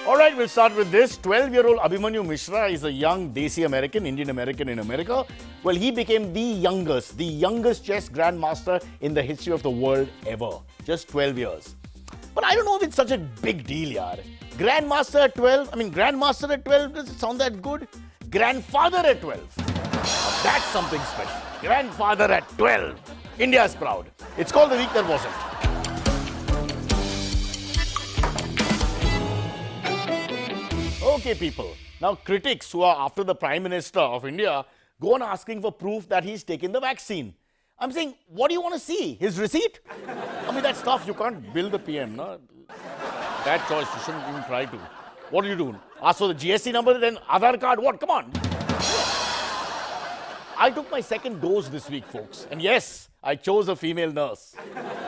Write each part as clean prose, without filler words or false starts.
All right, we'll start with this. 12-year-old Abhimanyu Mishra is a young Desi American, Indian American in America. Well, he became the youngest chess grandmaster in the history of the world ever. Just 12 years. But I don't know if it's such a big deal, yaar. Grandmaster at 12? Grandmaster at 12, does it sound that good? Grandfather at 12. Now that's something special. Grandfather at 12. India's proud. It's called The Week That Wasn't. Okay, people. Now, critics who are after the Prime Minister of India go on asking for proof that he's taken the vaccine. I'm saying, what do you want to see? His receipt? That stuff, you can't bill the PM, no? That choice, you shouldn't even try to. What do you do? Ask for the GST number, then Aadhaar card, what? Come on. I took my second dose this week, folks. And yes, I chose a female nurse.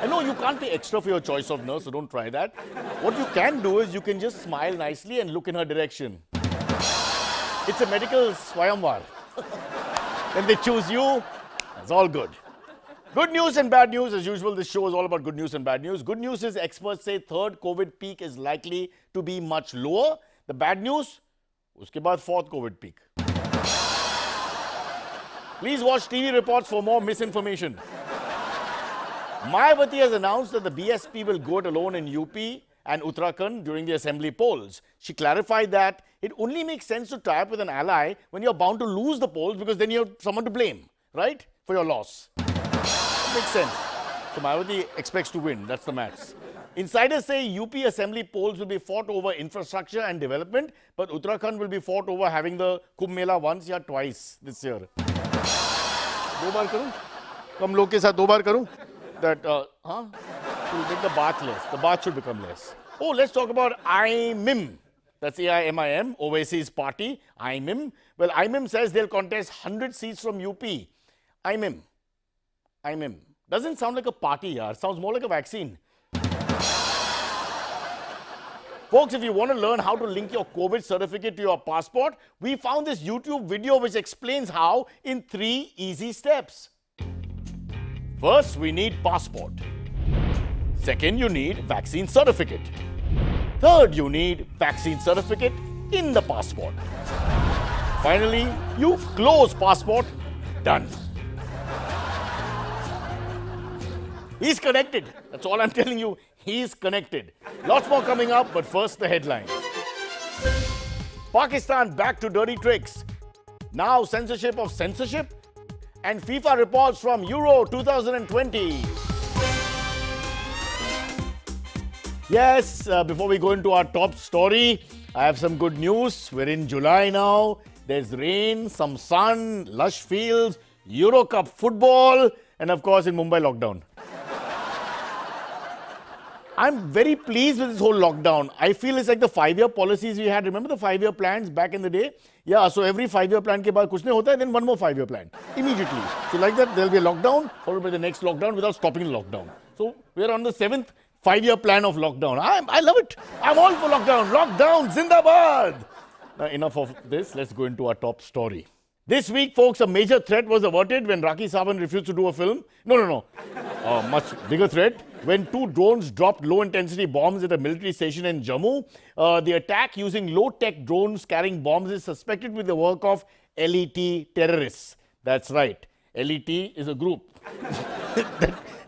And no, you can't pay extra for your choice of nurse, so don't try that. What you can do is you can just smile nicely and look in her direction. It's a medical swayamvar. When they choose you, it's all good. Good news and bad news. As usual, this show is all about good news and bad news. Good news is experts say third COVID peak is likely to be much lower. The bad news, uske baad fourth COVID peak. Please watch TV reports for more misinformation. Mayawati has announced that the BSP will go it alone in UP and Uttarakhand during the assembly polls. She clarified that it only makes sense to tie up with an ally when you're bound to lose the polls because then you have someone to blame, right? For your loss. Makes sense. So Mayawati expects to win. That's the maths. Insiders say UP assembly polls will be fought over infrastructure and development, but Uttarakhand will be fought over having the Kumbh Mela once or twice this year. दो बार करूं? कम लोग के साथ दो बार करूं? That, will make the bath less. The bath should become less. Oh, let's talk about IMIM. That's AIMIM, Overseas Party, IMIM. Well, IMIM says they'll contest 100 seats from UP. IMIM. Doesn't sound like a party, yaar. Sounds more like a vaccine. Folks, if you want to learn how to link your COVID certificate to your passport, we found this YouTube video which explains how in 3 easy steps. First, we need passport. Second, you need vaccine certificate. Third, you need vaccine certificate in the passport. Finally, you close passport. Done. He's connected. That's all I'm telling you. He's connected. Lots more coming up, but first the headline. Pakistan back to dirty tricks. Now censorship of censorship. And FIFA reports from Euro 2020. Yes, before we go into our top story, I have some good news. We're in July now. There's rain, some sun, lush fields, Euro Cup football, and of course in Mumbai lockdown. I'm very pleased with this whole lockdown. I feel it's like the 5-year policies we had. Remember the 5-year plans back in the day? Yeah, so every 5-year plan ke baad kuch nahi hota hai, then one more 5-year plan. Immediately. So like that, there'll be a lockdown, followed by the next lockdown without stopping the lockdown. So we're on the 7th 5-year plan of lockdown. I love it. I'm all for lockdown. Lockdown, zindabad. Now enough of this. Let's go into our top story. This week, folks, a major threat was averted when Rakhi Sawant refused to do a film. No. Much bigger threat. When 2 drones dropped low-intensity bombs at a military station in Jammu. The attack using low-tech drones carrying bombs is suspected with the work of LET terrorists. That's right. LET is a group.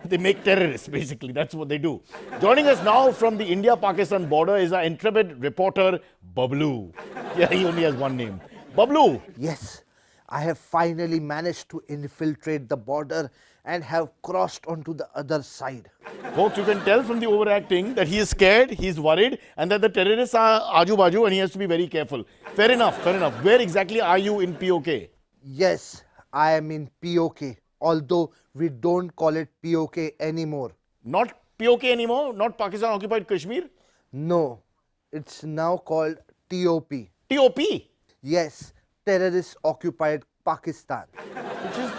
They make terrorists, basically. That's what they do. Joining us now from the India-Pakistan border is our intrepid reporter, Bablu. Yeah, he only has one name. Bablu. Yes, I have finally managed to infiltrate the border and have crossed onto the other side. Folks, you can tell from the overacting that he is scared, he's worried, and that the terrorists are aju-baju and he has to be very careful. Fair enough. Where exactly are you in POK? Yes, I am in POK, although we don't call it POK anymore. Not POK anymore? Not Pakistan occupied Kashmir? No, it's now called TOP. TOP? Yes, terrorist occupied Pakistan. Which is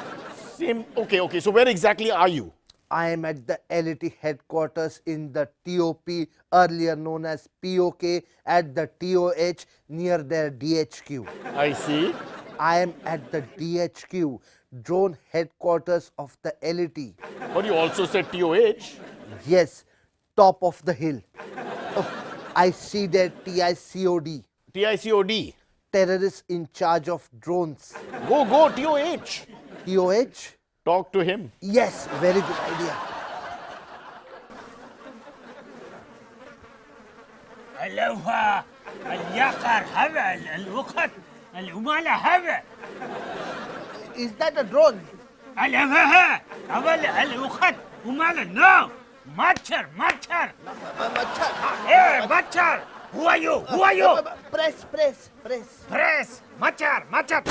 same. Okay. So where exactly are you? I am at the LET headquarters in the TOP, earlier known as POK, at the TOH near their DHQ. I see. I am at the DHQ, drone headquarters of the LET. But you also said TOH. Yes, top of the hill. Oh, I see that TICOD, TICOD. terrorists in charge of drones. Go, TOH. TOH? Talk to him. Yes, very good idea. الهوى اليقر هذا الوقت الأمالة هذا Is that a drone? الهوى أول الوقت أمالة no ماتشر Machar. إيه ماتشر who are you Press. press ماتشر ماتشر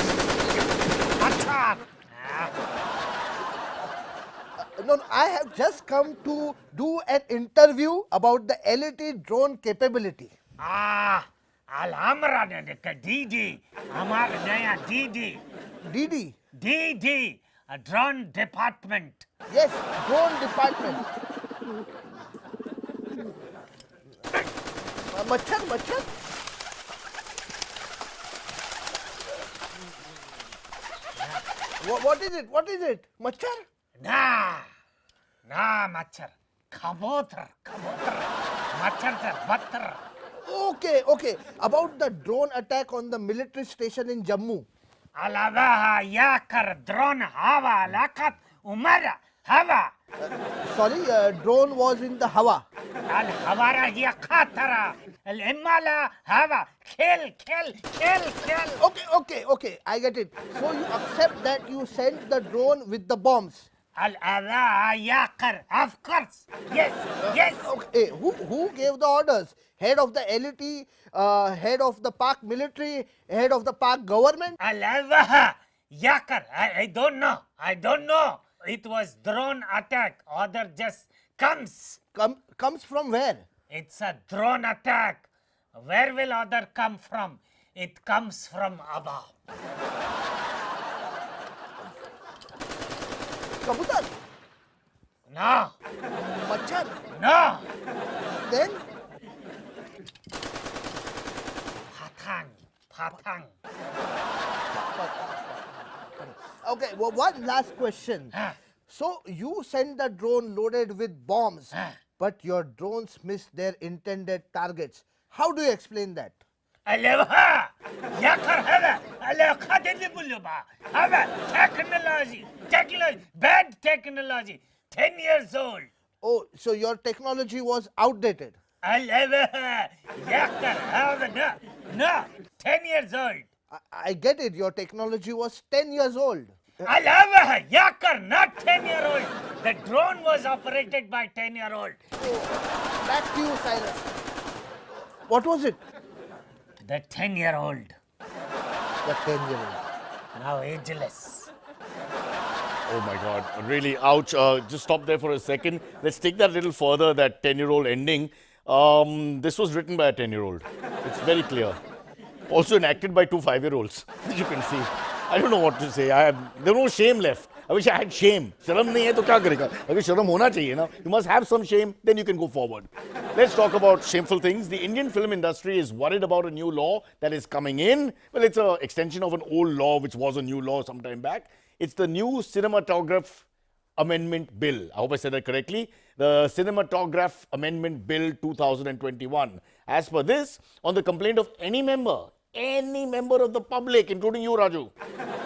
No, I have just come to do an interview about the LET drone capability. الأمر ديدي أمر نيا ديدي DD? DD a drone department Yes, drone department. Machar. What is it? Machar? ना मच्छर कबूतर मच्छर से बदतर Okay. About the drone attack on the military station in Jammu. अलावा या कर drone हवा लखत उमर हवा Sorry, drone was in the Hawa. الحوارة هي خطرة الإمالة هوا खेल Okay. I get it. So you accept that you sent the drone with the bombs. الأذى يقر of course yes Okay. Who gave the orders? Head of the LET, head of the Pak military, head of the Pak government? الأذى يقر I don't know it was drone attack order just comes Comes from where? it's a drone attack where will order come from it comes from above Kabutar? no Machar? no Then? patang Okay, one last question. Huh. So you send the drone loaded with bombs, Huh. but your drones miss their intended targets. How do you explain that? الهوى يقر هذا الهوى اللي بقوله هذا technology bad technology 10 years old Oh, so your technology was outdated. الهوى يقر هذا no 10 years old I get it. Your technology was 10 years old. الهوى يقر not 10-year-old the drone was operated by 10-year-old Back to you, Cyrus. What was it? the 10-year-old The 10-year-old. now ageless Oh my God, really, ouch. Just stop there for a second. Let's take that a little further, that 10-year-old ending. This was written by a 10-year-old. It's very clear. Also enacted by two 5-year-olds, as you can see. I don't know what to say. There's no shame left. I wish I had shame. शर्म नहीं है तो क्या करेगा? अगर शर्म होना चाहिए ना. You must have some shame, then you can go forward. Let's talk about shameful things. The Indian film industry is worried about a new law that is coming in. Well, it's an extension of an old law which was a new law some time back. It's the new Cinematograph Amendment Bill. I hope I said that correctly. The Cinematograph Amendment Bill 2021. As per this, on the complaint of any member of the public, including you, Raju,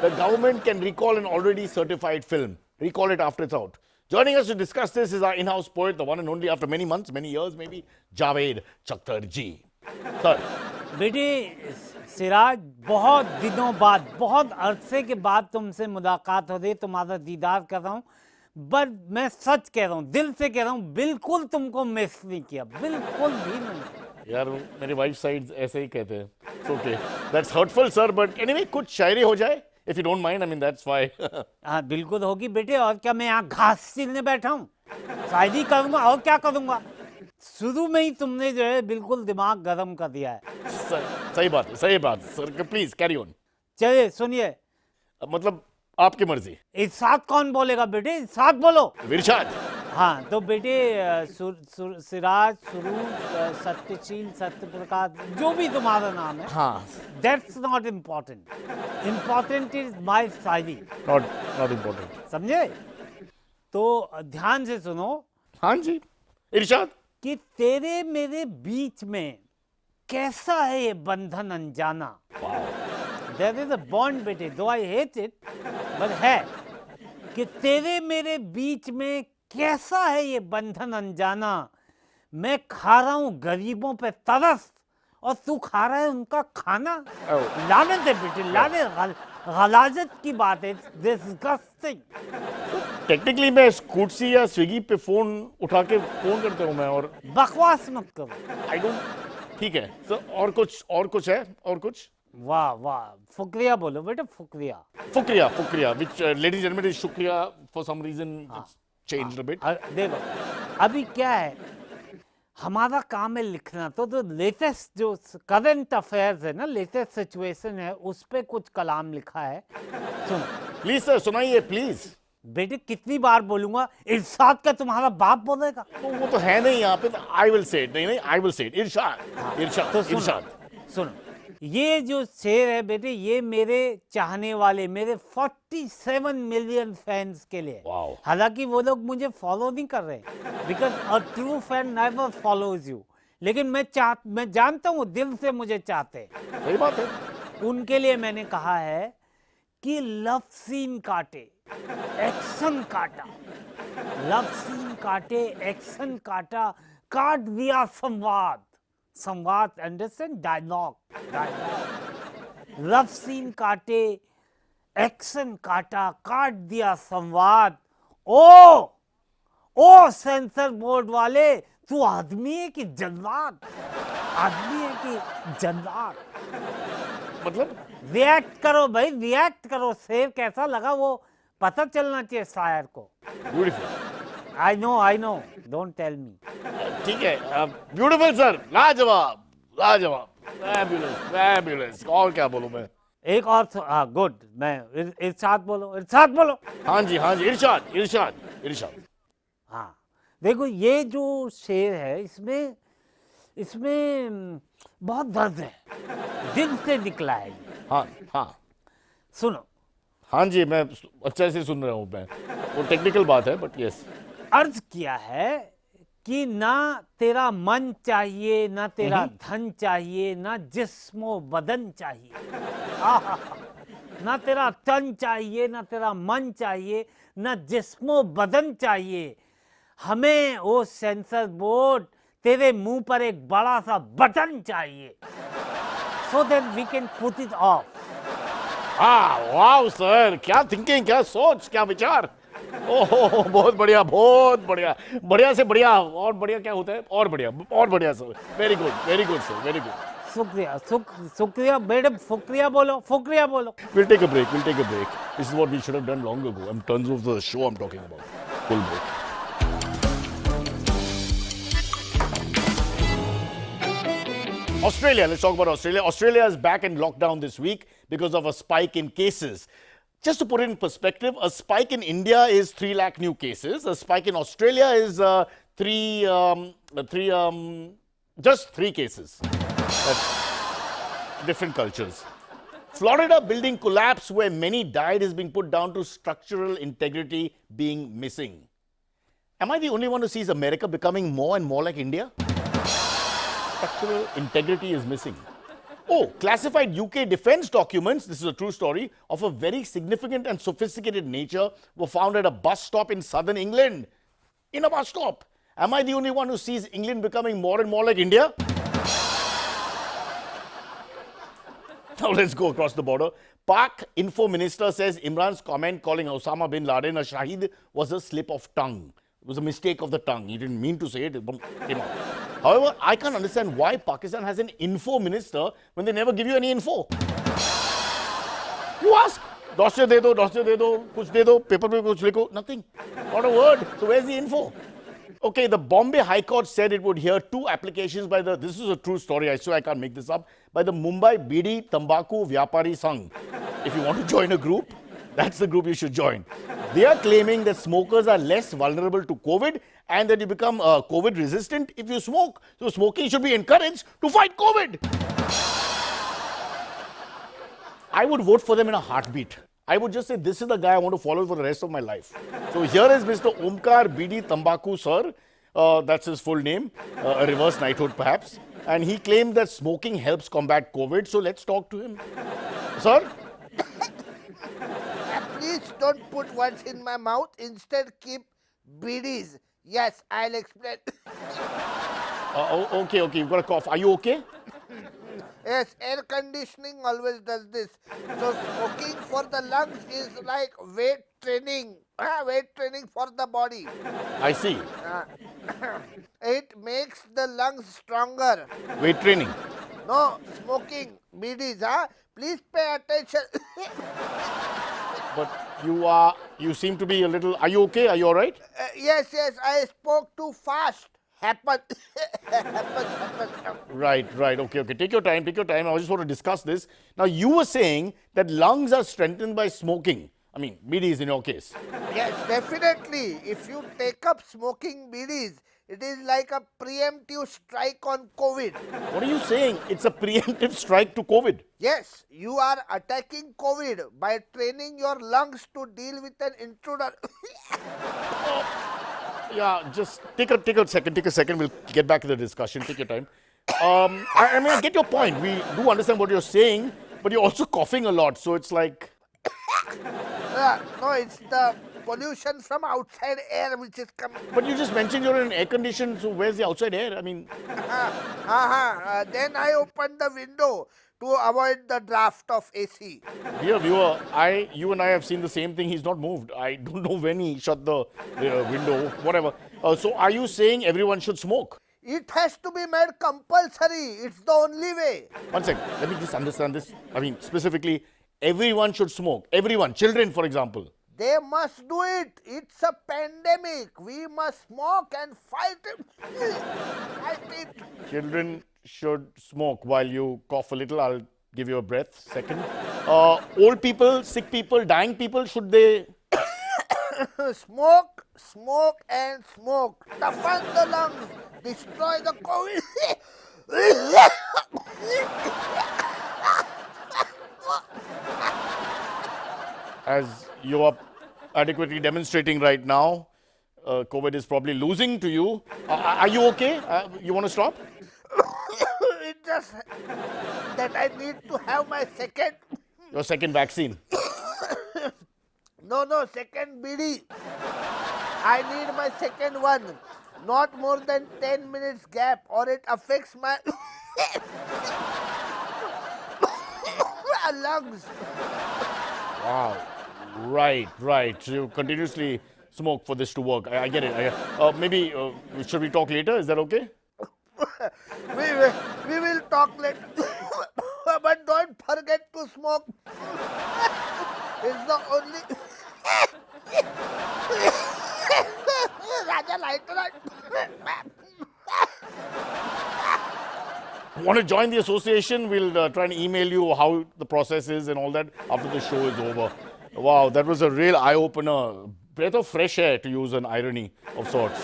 the government can recall an already certified film. Recall it after it's out. Joining us to discuss this is our in-house poet, the one and only after many months, many years maybe, Javed Chakhtar ji. Sir. बेटी सिराज बहुत दिनों बाद बहुत अरसे के बाद तुमसे मुलाकात हो रही तुम्हारा दीदार कर रहा हूँ बट मैं सच कह रहा हूँ दिल से कह रहा हूँ बिल्कुल तुमको मिस नहीं किया बिल्कुल भी नहीं यार मेरी वाइफ साइड ऐसे ही कहते हैं okay that's hurtful sir but anyway कुछ शायरी हो जाए if you don't mind I mean that's why हाँ बिल्कुल होगी बेटे और क्या मैं यहाँ घास छीलने बैठा हूँ शायरी करूँगा और क्या करूँगा शुरू में ही तुमने जो है बिल्कुल दिमाग गर्म कर दिया है सही बात सर प्लीज कैरी ऑन चलिए सुनिए मतलब आपकी मर्जी इरशाद कौन बोलेगा बेटे इरशाद बोलो विरशाद हाँ तो बेटे सिराज सुरूज सत्यशील सत्यप्रकाश जो भी तुम्हारा नाम है हाँ that's not important important is my Shayari not important समझे तो ध्यान से सुनो हाँ जी इरशाद कि तेरे मेरे बीच में कैसा है ये बंधन अनजाना. There is a bond बेटे, though I hate it, but है कि तेरे मेरे बीच में कैसा है ये बंधन अनजाना. मैं खा रहा हूँ गरीबों पे तरस और तू खा रहा है उनका खाना. लानत है बेटे, लानत, गलाजत की बात है. डिस्गस्टिंग. टेक्निकली मैं स्कूटसी या स्विगी पे फोन उठा के फोन करता हूँ मैं, और बकवास मत करो. I don't. ठीक है सर, और कुछ है, और कुछ. वाह वाह, फुकरिया बोलो बेटे, फुकरिया. फुकरिया which ladies and gentlemen is शुक्रिया for some reason it's changed a bit. देखो अभी क्या है, हमारा काम है लिखना. तो लेटेस्ट जो करंट अफेयर्स है ना, लेटेस्ट सिचुएशन है, उस पे कुछ कलाम लिखा है. सुनो प्लीज सर, सुनाइए प्लीज. बेटे, कितनी बार बोलूंगा, इरशाद का तुम्हारा बाप बोलेगा. वो तो है नहीं यहाँ पे. I will say it. नहीं, आई विल से इट. इरशाद. तो सुनो, ये जो शेर है बेटे, ये मेरे चाहने वाले, मेरे 47 मिलियन फैंस के लिए. Wow. हालांकि वो लोग मुझे फॉलो नहीं कर रहे, because a true fan never follows you. लेकिन मैं जानता हूँ दिल से मुझे चाहते हैं. सही बात है. उनके लिए मैंने कहा है कि लव सीन काटे, एक्शन काटा. लव सीन काटे, एक्शन काटा, काट दिया संवाद. Understand, dialogue. लव सीन काटे, एक्शन काटा, काट दिया संवाद. ओ सेंसर बोर्ड वाले, तू आदमी है कि जल्लाद? आदमी है कि जल्लाद? मतलब रिएक्ट करो भाई, रिएक्ट करो. शेर कैसा लगा वो पता चलना चाहिए शायर को. Beautiful. I know, don't tell me. ठीक है. Beautiful sir. लाजवाब. फैबुलस. और क्या बोलूं मैं. एक और गुड. मैं इरशाद बोलो. हाँ जी. इरशाद. हाँ, देखो ये जो शेर है, इसमें बहुत दर्द है, दिल से निकला है ये. हाँ. सुनो. हाँ जी, मैं अच्छे से सुन रहा हूँ मैं. वो टेक्निकल बात है, बट यस. अर्ज किया है कि ना तेरा मन चाहिए, ना तेरा धन चाहिए, ना जिस्मो बदन चाहिए. आहा, ना तेरा तन चाहिए, ना तेरा मन चाहिए, ना जिस्मो बदन चाहिए. हमें वो सेंसर बोर्ड, तेरे मुंह पर एक बड़ा सा बटन चाहिए, so that we can put it off. वाह सर, क्या थिंकिंग, क्या सोच, क्या विचार. ओह, बहुत बढ़िया से बढ़िया. और बढ़िया क्या होता है? और बढ़िया sir. Very good sir, very good. शुक्रिया बेटे. फुकरिया बोलो. We'll take a break. This is what we should have done long ago. In terms of the show I'm talking about. Full break. Australia, let's talk about Australia. Australia is back in lockdown this week because of a spike in cases. Just to put it in perspective, a spike in India is 3 lakh new cases. A spike in Australia is just 3 cases. That's different cultures. Florida building collapse where many died is being put down to structural integrity being missing. Am I the only one who sees America becoming more and more like India? Structural integrity is missing. Oh, classified UK defense documents, this is a true story, of a very significant and sophisticated nature were found at a bus stop in southern England. In a bus stop. Am I the only one who sees England becoming more and more like India? Now let's go across the border. Pak Info Minister says Imran's comment calling Osama bin Laden a Shahid was a slip of tongue. It was a mistake of the tongue. He didn't mean to say it. It came out. However, I can't understand why Pakistan has an info minister when they never give you any info. You ask, dossier de do, kuch de do, paper pe kuch likho, nothing. Not a word. So where's the info? Okay, the Bombay High Court said it would hear 2 applications by the, this is a true story, I swear I can't make this up, by the Mumbai Bidi Tambaku Vyapari Sangh. If you want to join a group, that's the group you should join. They are claiming that smokers are less vulnerable to COVID and that you become COVID resistant if you smoke. So smoking should be encouraged to fight COVID. I would vote for them in a heartbeat. I would just say, this is the guy I want to follow for the rest of my life. So here is Mr. Omkar Bidi Tambaku, sir. That's his full name. A reverse knighthood, perhaps. and he claimed that smoking helps combat COVID. So let's talk to him. Sir? Please don't put words in my mouth. Instead, keep BDs. Yes, I'll explain. Okay, you've got a cough. Are you okay? Yes, air conditioning always does this. So smoking for the lungs is like weight training. Weight training for the body. I see. It makes the lungs stronger. Weight training. No, smoking, BDs, Please pay attention. But you seem to be a little, are you okay? Are you all right? Yes, I spoke too fast. Happens. Happens. Right. Okay. Take your time. I just want to discuss this. Now, you were saying that lungs are strengthened by smoking. I mean, BDs in your case. Yes, definitely. If you take up smoking BDs, it is like a preemptive strike on COVID. What are you saying? It's a preemptive strike to COVID. Yes, you are attacking COVID by training your lungs to deal with an intruder. Yeah, just take a second. We'll get back to the discussion. Take your time. I mean, I get your point. We do understand what you're saying, but you're also coughing a lot. So it's like, No, it's the pollution from outside air which is coming. but you just mentioned you're in air conditioned. So where's the outside air? I mean, Then I opened the window to avoid the draft of AC. dear viewer, you and I have seen the same thing. He's not moved. I don't know when he shut the window, whatever. So are you saying everyone should smoke? It has to be made compulsory. It's the only way. One second. Let me just understand this. I mean, specifically, everyone should smoke. Everyone, children, for example. They must do it. It's a pandemic. We must smoke and fight it. Fight it. Children should smoke. While you cough a little, I'll give you a breath. Second. Old people, sick people, dying people, should they? Smoke, and smoke. Toughen the lungs. Destroy the COVID. As you are adequately demonstrating right now, COVID is probably losing to you. Are you okay? You want to stop? It's just that I need to have my second. Your second vaccine. No, second BD. I need my second one. Not more than 10 minutes gap or it affects my lungs. Wow. Right. So you continuously smoke for this to work. I get it. Maybe should we talk later? Is that okay? We will talk later. But don't forget to smoke. It's the only. Raja, lighter. Want to join the association? We'll try and email you how the process is and all that after the show is over. Wow, that was a real eye-opener. Breath of fresh air, to use an irony of sorts.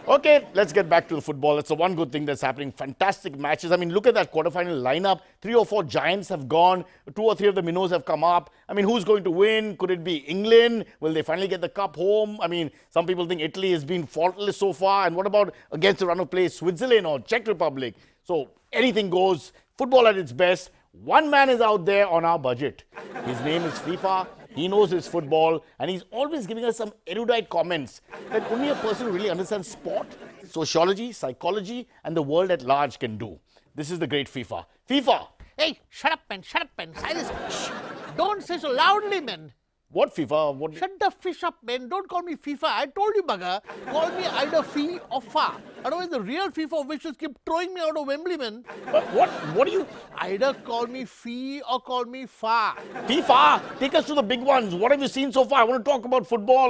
Okay, let's get back to the football. It's the one good thing that's happening. Fantastic matches. I mean, look at that quarterfinal lineup. 3 or 4 giants have gone. 2 or 3 of the minnows have come up. I mean, who's going to win? Could it be England? Will they finally get the cup home? I mean, some people think Italy has been faultless so far. And what about against the run of play, Switzerland or Czech Republic? So anything goes. Football at its best. One man is out there on our budget. His name is FIFA. He knows his football, and he's always giving us some erudite comments that only a person who really understands sport, sociology, psychology, and the world at large can do. This is the great FIFA. FIFA! Hey, shut up, man. Silence. Shh. Don't say so loudly, man. What FIFA? What? Shut the fish up, man. Don't call me FIFA. I told you, bugger. Call me either Fee or Fa. Otherwise, the real FIFA officials keep throwing me out of Wembley, man. What do you? Either call me Fee or call me Fa. FIFA! Take us to the big ones. What have you seen so far? I want to talk about football.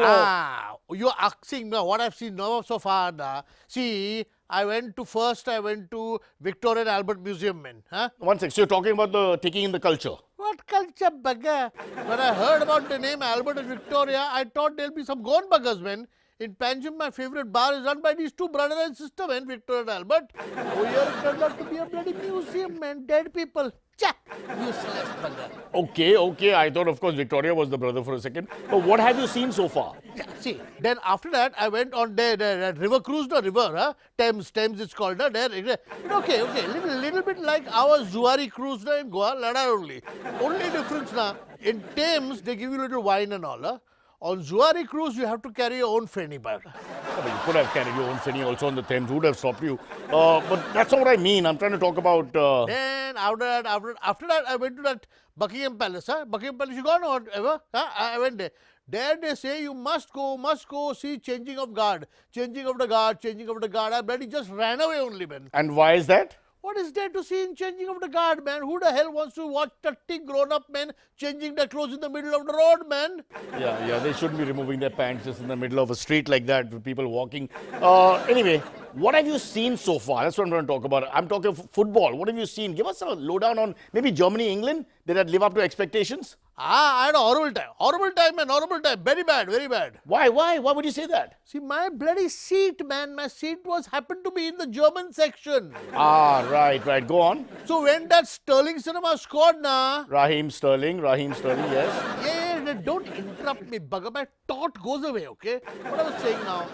You're asking me what I've seen so far. See, I went to Victoria and Albert Museum, man. Huh? One sec. So you're talking about the taking in the culture. What culture, bugger? When I heard about the name Albert and Victoria, I thought there'll be some gone buggers, man. In Panjim, my favorite bar is run by these 2 brothers and sister, man, Victoria and Albert. Oh, here it turned out to be a bloody museum, man. Dead people. Cha! Useless bugger. Okay. I thought, of course, Victoria was the brother for a second. But what have you seen so far? Yeah, see, then after that, I went on the river cruise, the river, huh? Thames it's called. There, okay, little bit like our Zuari cruise in Goa, Lada only. Only difference now, in Thames, they give you little wine and all. Huh? On Zuari cruise, you have to carry your own fanny bag. I mean, you could have carried your own finny also on the Thames. Who would have stopped you? But that's not what I mean. I'm trying to talk about... Then after that, I went to that Buckingham Palace. Huh? Buckingham Palace, you gone or ever? Huh? I went there. There they say you must go see changing of guard. Changing of the guard. I bloody just ran away only, man. And why is that? What is there to see in changing of the guard, man? Who the hell wants to watch 30 grown-up men changing their clothes in the middle of the road, man? Yeah, they shouldn't be removing their pants just in the middle of a street like that with people walking. Anyway, what have you seen so far? That's what I'm going to talk about. I'm talking football. What have you seen? Give us a lowdown on maybe Germany, England. Did that live up to expectations? I had a horrible time, man. Very bad. Why? Why would you say that? See, my bloody seat, man. My seat happened to be in the German section. Ah, right. Go on. So when that Sterling cinema scored, na, Raheem Sterling, yes. yeah, don't interrupt me, bugger. My thought goes away, okay? What I was saying now,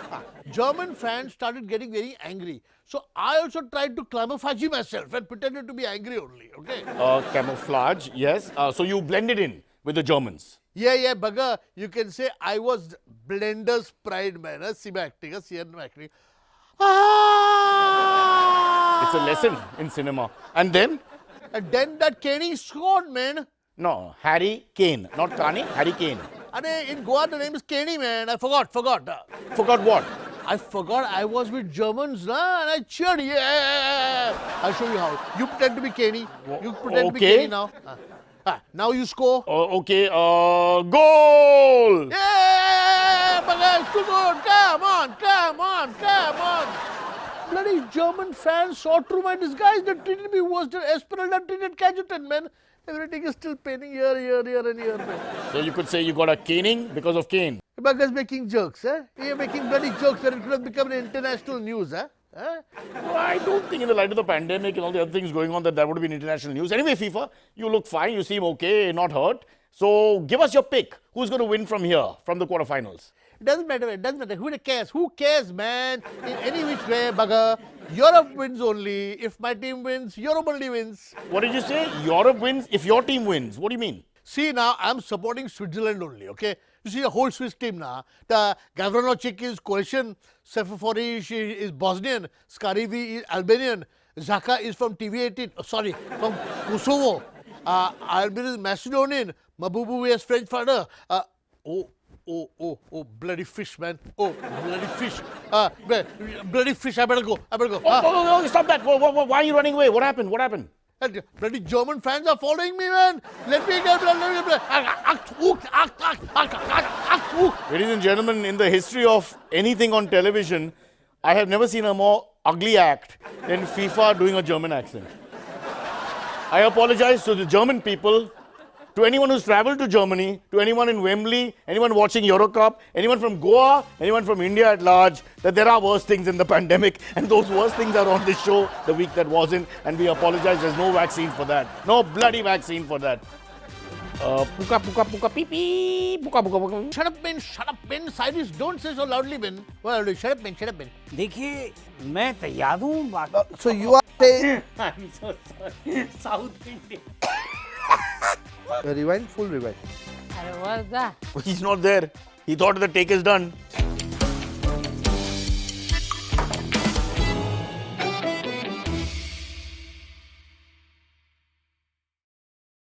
German fans started getting very angry. So I also tried to camouflage myself and pretended to be angry only, okay? Camouflage, yes. So you blended in with the Germans. Yeah, bugger. You can say I was Blender's pride, man. See my acting, see my acting. It's a lesson in cinema. And then? And then that Kenny scored, man. No, Harry Kane. Not Kane, Harry Kane. In Goa, the name is Kenny, man. I forgot. Forgot what? I forgot I was with Germans, and I cheered. Yeah. I'll show you how. You pretend to be Kenny. You pretend to be Kenny now. Now you score. Okay, goal! Yeah, bugger, it's too good. Come on. Bloody German fans saw through my disguise. They treated me worse than Esmeralda treated Cajutan, man. Everything is still paining here, man. So you could say you got a caning because of Kane. Bugger's making jokes, eh? You're making bloody jokes that it could have become an international news, eh? Well, I don't think in the light of the pandemic and all the other things going on that would have been international news. Anyway, FIFA, you look fine, you seem okay, not hurt. So give us your pick. Who's going to win from here, from the quarterfinals? It doesn't matter. Who cares, man? In any which way, bugger. Europe wins only. If my team wins, Europe only wins. What did you say? Europe wins if your team wins. What do you mean? See, now I'm supporting Switzerland only, okay? You see the whole Swiss team now. The Gavranovic is Croatian, Seferic is Bosnian, Skarivi is Albanian, Zaka is from TV18, from Kosovo, Albin is Macedonian, Mabubu is French father. Bloody fish, man. Bloody fish. Bloody fish, I better go. Oh, stop that. Why are you running away? What happened? And bloody German fans are following me, man. Let me go. Ladies and gentlemen, in the history of anything on television, I have never seen a more ugly act than FIFA doing a German accent. I apologize to the German people, to anyone who's traveled to Germany, to anyone in Wembley, anyone watching Eurocup, anyone from Goa, anyone from India at large, that there are worse things in the pandemic, and those worst things are on this show the week that wasn't, and we apologize. There's no vaccine for that. No bloody vaccine for that. Puka, pee, pee. Puka. Shut up, man. Cyrus, don't say so loudly, man. Well, shut up, man. देखिए मैं तैयार हूँ बात So you are saying... I'm so sorry. South Indian. Rewind, full rewind. What's that? He's not there. He thought the take is done.